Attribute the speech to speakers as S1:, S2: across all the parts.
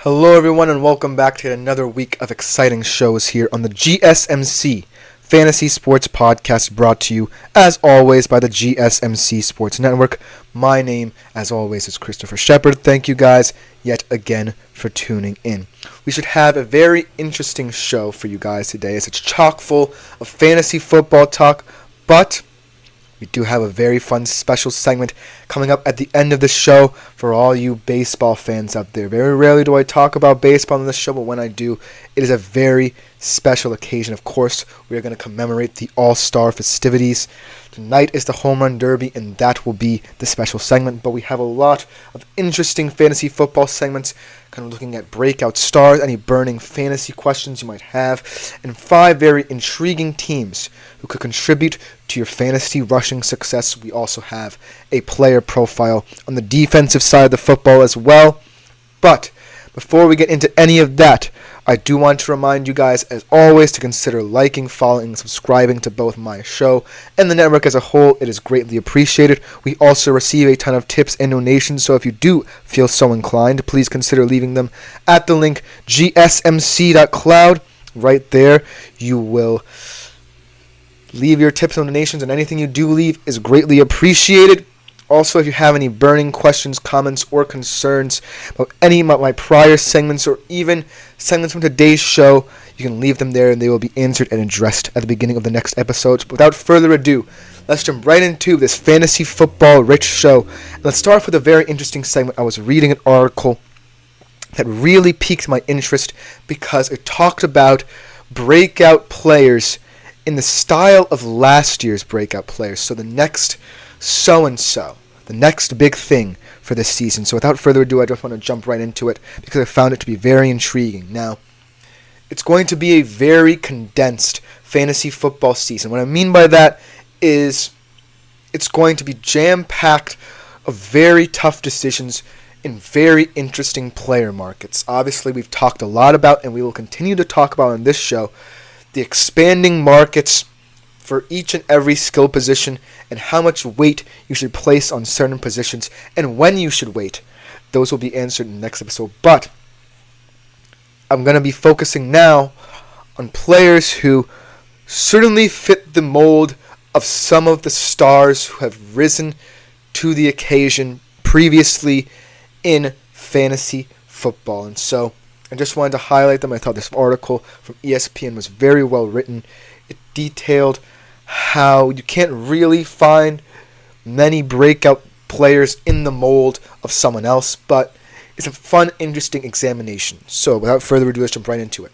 S1: Hello everyone and welcome back to another week of exciting shows here on the GSMC Fantasy Sports Podcast, brought to you as always by the GSMC Sports Network. My name as always is Christopher Shepard. Thank you guys yet again for tuning in. We should have a very interesting show for you guys today as it's chock full of fantasy football talk, but we do have a very fun special segment coming up at the end of the show for all you baseball fans out there. Very rarely do I talk about baseball on this show, but when I do, it is a very special occasion. Of course, we are going to commemorate the All-Star festivities. Tonight is the Home Run Derby, and that will be the special segment. But we have a lot of interesting fantasy football segments, kind of looking at breakout stars, any burning fantasy questions you might have, and 5 very intriguing teams who could contribute to your fantasy rushing success. We also have a player profile on the defensive side of the football as well. But before we get into any of that, I do want to remind you guys, as always, to consider liking, following, and subscribing to both my show and the network as a whole. It is greatly appreciated. We also receive a ton of tips and donations, so if you do feel so inclined, please consider leaving them at the link gsmc.cloud. Right there, you will leave your tips and donations, and anything you do leave is greatly appreciated. Also, if you have any burning questions, comments, or concerns about any of my prior segments or even segments from today's show, you can leave them there and they will be answered and addressed at the beginning of the next episode. But without further ado, let's jump right into this fantasy football rich show. And let's start off with a very interesting segment. I was reading an article that really piqued my interest because it talked about breakout players in the style of last year's breakout players. So the next so-and-so, the next big thing for this season. So without further ado, I just want to jump right into it because I found it to be very intriguing. Now, it's going to be a very condensed fantasy football season. What I mean by that is it's going to be jam-packed of very tough decisions in very interesting player markets. Obviously, we've talked a lot about, and we will continue to talk about on this show, the expanding markets for each and every skill position and how much weight you should place on certain positions and when you should wait. Those will be answered in the next episode. But I'm going to be focusing now on players who certainly fit the mold of some of the stars who have risen to the occasion previously in fantasy football. And so I just wanted to highlight them. I thought this article from ESPN was very well written. It detailed how you can't really find many breakout players in the mold of someone else, but it's a fun, interesting examination. So without further ado, let's jump right into it.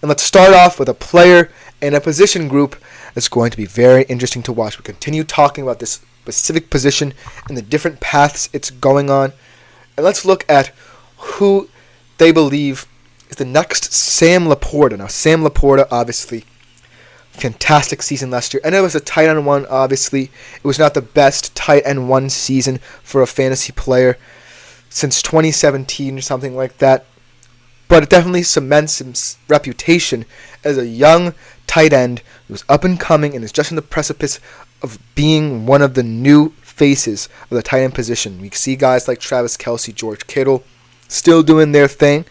S1: And let's start off with a player and a position group that's going to be very interesting to watch. We continue talking about this specific position and the different paths it's going on. And let's look at who they believe is the next Sam Laporta. Now, Sam Laporta, obviously, fantastic season last year. And it was a tight end one, obviously. It was not the best tight end one season for a fantasy player since 2017 or something like that. But it definitely cements his reputation as a young tight end who's up and coming and is just on the precipice of being one of the new faces of the tight end position. We see guys like Travis Kelce, George Kittle still doing their thing,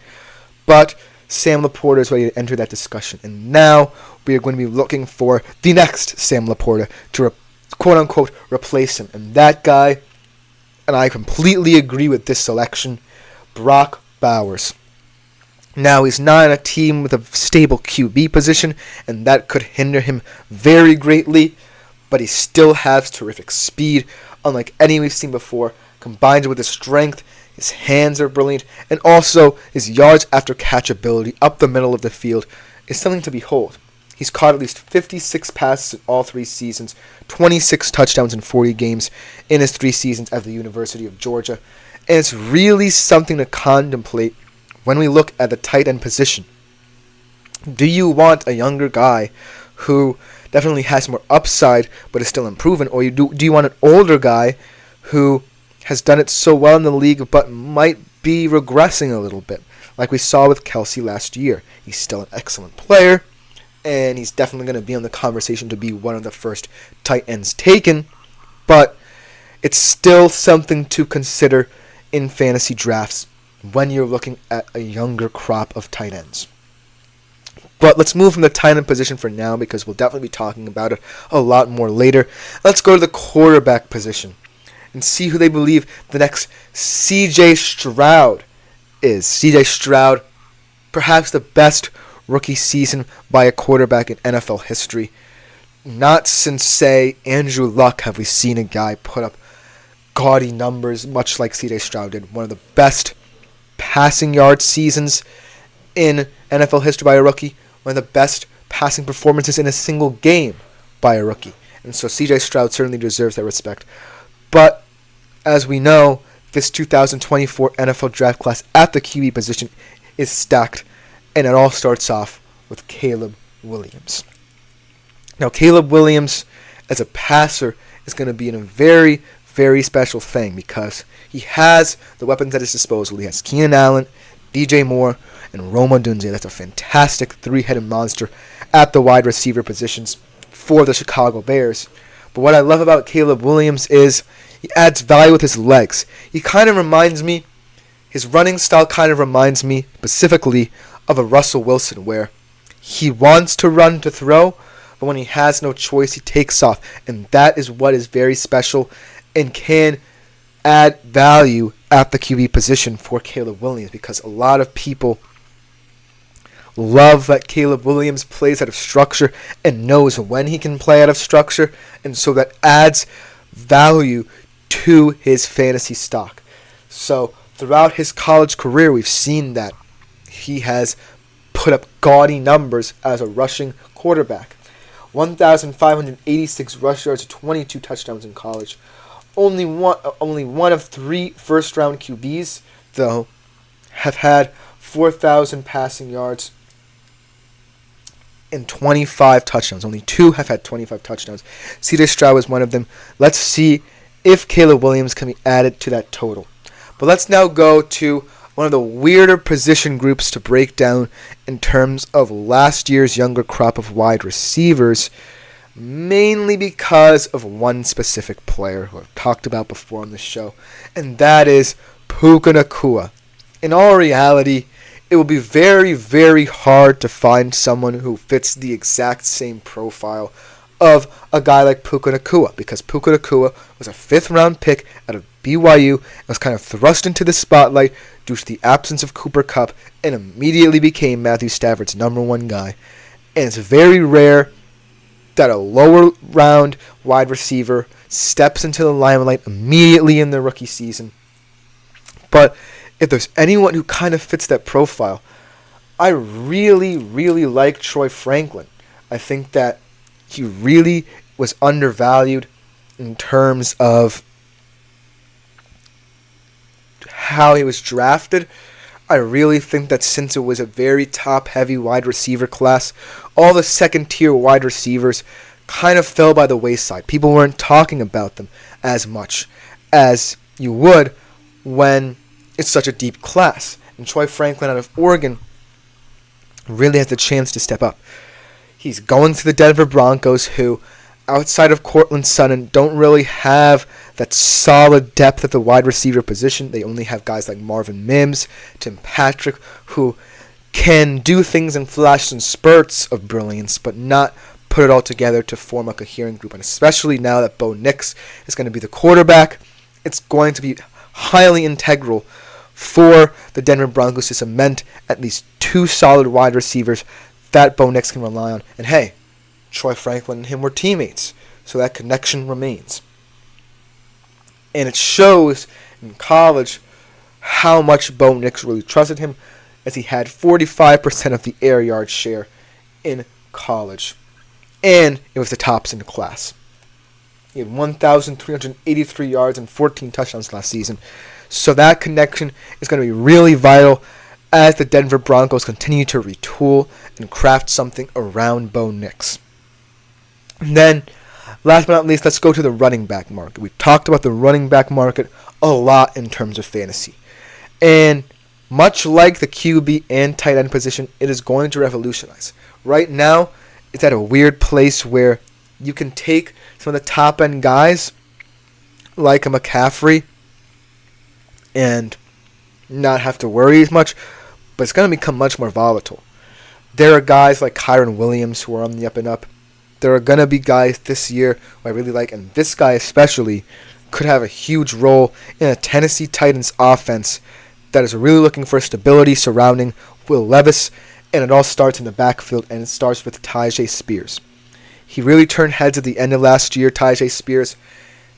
S1: but Sam Laporta is ready to enter that discussion. And now we are going to be looking for the next Sam Laporta to quote-unquote replace him. And that guy, and I completely agree with this selection, Brock Bowers. Now, he's not on a team with a stable QB position, and that could hinder him very greatly, but he still has terrific speed, unlike any we've seen before, combined with his strength. His hands are brilliant, and also his yards after catch ability up the middle of the field is something to behold. He's caught at least 56 passes in all 3 seasons, 26 touchdowns in 40 games in his 3 seasons at the University of Georgia, and it's really something to contemplate when we look at the tight end position. Do you want a younger guy who definitely has more upside but is still improving, or do you want an older guy who has done it so well in the league but might be regressing a little bit, like we saw with Kelce last year? He's still an excellent player, and he's definitely going to be on the conversation to be one of the first tight ends taken, but it's still something to consider in fantasy drafts. when you're looking at a younger crop of tight ends. But let's move from the tight end position for now because we'll definitely be talking about it a lot more later. Let's go to the quarterback position and see who they believe the next C.J. Stroud is. C.J. Stroud, perhaps the best rookie season by a quarterback in NFL history. Not since, say, Andrew Luck have we seen a guy put up gaudy numbers much like C.J. Stroud did. One of the best passing yard seasons in NFL history by a rookie. One of the best passing performances in a single game by a rookie. And so C.J. Stroud certainly deserves that respect. But as we know, this 2024 NFL draft class at the QB position is stacked, and it all starts off with Caleb Williams. Now, Caleb Williams, as a passer, is going to be in a very, very special thing because he has the weapons at his disposal. He has Keenan Allen, DJ Moore, and Rome Odunze. That's a fantastic three-headed monster at the wide receiver positions for the Chicago Bears. But what I love about Caleb Williams is he adds value with his legs. He kind of reminds me, his running style kind of reminds me specifically of a Russell Wilson where he wants to run to throw, but when he has no choice, he takes off. And that is what is very special and can add value at the QB position for Caleb Williams because a lot of people love that Caleb Williams plays out of structure and knows when he can play out of structure, and so that adds value to his fantasy stock. So throughout his college career, we've seen that he has put up gaudy numbers as a rushing quarterback. 1,586 rush yards, 22 touchdowns in college. Only one of three first-round QBs, though, have had 4,000 passing yards and 25 touchdowns. Only two have had 25 touchdowns. C.J. Stroud is one of them. Let's see if Caleb Williams can be added to that total. But let's now go to one of the weirder position groups to break down in terms of last year's younger crop of wide receivers, mainly because of one specific player who I've talked about before on the show, and that is Puka Nacua. In all reality, it will be very, very hard to find someone who fits the exact same profile of a guy like Puka Nacua, because Puka Nacua was a fifth-round pick out of BYU and was kind of thrust into the spotlight due to the absence of Cooper Kupp and immediately became Matthew Stafford's number one guy. And it's very rare that a lower-round wide receiver steps into the limelight immediately in their rookie season. But if there's anyone who kind of fits that profile, I really, really like Troy Franklin. I think that he really was undervalued in terms of how he was drafted. I really think that since it was a very top-heavy wide receiver class, all the second-tier wide receivers kind of fell by the wayside. People weren't talking about them as much as you would when it's such a deep class. And Troy Franklin out of Oregon really has the chance to step up. He's going to the Denver Broncos, who, outside of Cortland Sutton, don't really have that solid depth at the wide receiver position. They only have guys like Marvin Mims, Tim Patrick, who can do things in flashes and spurts of brilliance, but not put it all together to form a coherent group. And especially now that Bo Nix is going to be the quarterback, it's going to be highly integral for the Denver Broncos to cement at least two solid wide receivers that Bo Nix can rely on. And hey, Troy Franklin and him were teammates, so that connection remains. And it shows in college how much Bo Nix really trusted him, as he had 45% of the air yard share in college. And it was the tops in the class. He had 1,383 yards and 14 touchdowns last season. So that connection is going to be really vital as the Denver Broncos continue to retool and craft something around Bo Nix. And then, last but not least, let's go to the running back market. We've talked about the running back market a lot in terms of fantasy. And much like the QB and tight end position, it is going to revolutionize. Right now, it's at a weird place where you can take some of the top-end guys, like a McCaffrey, and not have to worry as much, but it's going to become much more volatile. There are guys like Kyron Williams who are on the up and up. There are going to be guys this year who I really like, and this guy especially could have a huge role in a Tennessee Titans offense that is really looking for stability surrounding Will Levis, and it all starts in the backfield, and it starts with Tyjae Spears. He really turned heads at the end of last year, Tyjae Spears,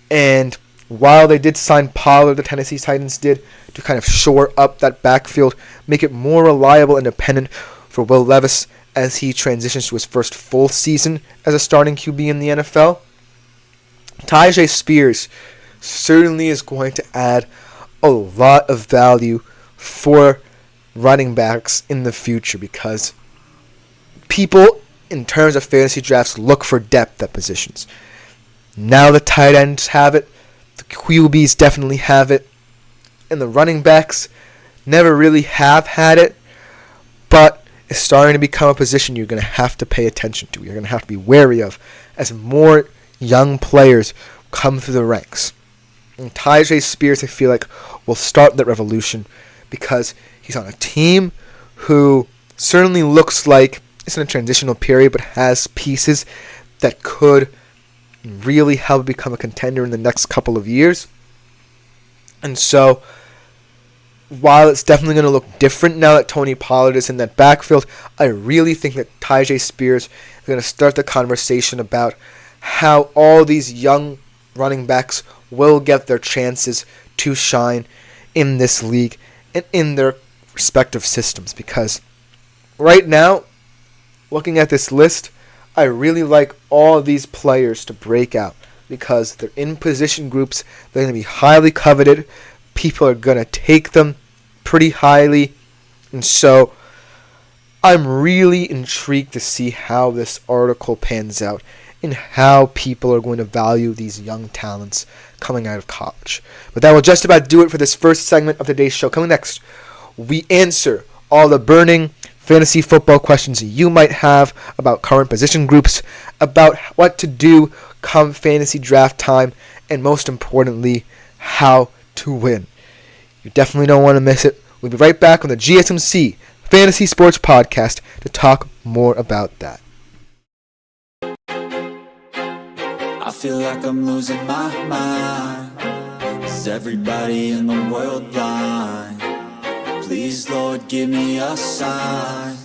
S1: and while they did sign Pollard, the Tennessee Titans did, to kind of shore up that backfield, make it more reliable and dependent for Will Levis as he transitions to his first full season as a starting QB in the NFL, Tyjae Spears certainly is going to add a lot of value for running backs in the future because people, in terms of fantasy drafts, look for depth at positions. Now the tight ends have it, the QBs definitely have it, and the running backs never really have had it, but it's starting to become a position you're going to have to pay attention to. You're going to have to be wary of as more young players come through the ranks. And Tyjae Spears, I feel like, will start that revolution because he's on a team who certainly looks like it's in a transitional period but has pieces that could really help become a contender in the next couple of years. And so, while it's definitely going to look different now that Tony Pollard is in that backfield, I really think that Tyjae Spears is going to start the conversation about how all these young running backs will get their chances to shine in this league and in their respective systems. Because right now, looking at this list, I really like all these players to break out because they're in position groups. They're going to be highly coveted. People are going to take them pretty highly. And so I'm really intrigued to see how this article pans out and how people are going to value these young talents coming out of college. But that will just about do it for this first segment of today's show. Coming next, we answer all the burning fantasy football questions you might have about current position groups, about what to do come fantasy draft time, and most importantly, how to win. You definitely don't want to miss it. We'll be right back on the GSMC Fantasy Sports Podcast to talk more about that.
S2: I feel like I'm losing my mind. Is everybody in the world blind? Please, Lord, give me a sign.